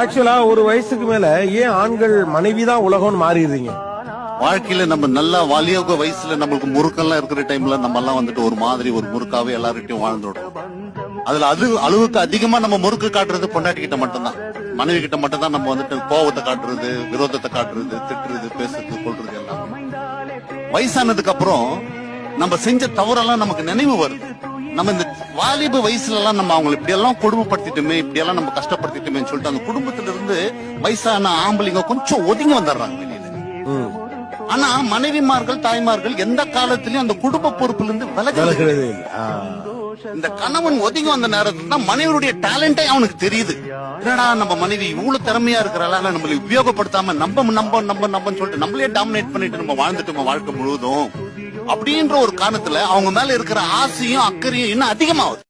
ஆக்சுவலா ஒரு வயசுக்கு மேல ஏன் ஆண்கள் மனைவிதான் உலகம்னு மாறிடுறீங்க? வாழ்க்கையில நம்ம நல்லா வாலியோக வயசுல நம்மளுக்கு முறுக்கெல்லாம் இருக்கிற டைம்ல நம்ம எல்லாம் வந்துட்டு ஒரு மாதிரி ஒரு முறுக்காவே எல்லார்கிட்டயும் வாழ்ந்துடும். அதுல அளவுக்கு அதிகமா நம்ம முறுக்கு காட்டுறது பொண்டாட்டி கிட்ட மட்டும்தான், மனைவி கிட்ட மட்டும் தான் நம்ம வந்துட்டு கோவத்தை காட்டுறது, விரோதத்தை காட்டுறது, திட்டுறது, பேசுறது, கொள்றது எல்லாம். வயசானதுக்கு அப்புறம் நம்ம செஞ்ச தவறெல்லாம் நமக்கு நினைவு வருது. நம்ம இந்த வாலிப வயசுல எல்லாம் நம்ம அவங்களை இப்படி எல்லாம் கொடுமைப்படுத்திட்டுமே, இப்படி எல்லாம் நம்ம கஷ்டப்படுத்திட்டுமே சொல்லிட்டு அந்த குடும்பத்துல இருந்து வயசான ஆம்பளைங்க கொஞ்சம் ஒதுங்கி வந்துடுறாங்க வெளியில. ஆனா மனைவிமார்கள், தாய்மார்கள் எந்த காலத்திலயும் அந்த குடும்ப பொறுப்புல இருந்து விலகுறது. இந்த கணவன் ஒதுங்கி வந்த நேரத்துல தான் மனைவியுடைய டேலண்டே அவனுக்கு தெரியுது. என்னடா நம்ம மனைவி இவ்வளவு திறமையா இருக்கிறாளா, நம்மளை உபயோகப்படுத்தாம நம்ம சொல்லிட்டு நம்மளே டாமினேட் பண்ணிட்டு நம்ம வாழ்ந்துட்டு வாழ்க்கை முழுவதும் அப்படின்ற ஒரு காரணத்துல அவங்க மேல இருக்கிற ஆசையும் அக்கறையும் இன்னும் அதிகமாகுது.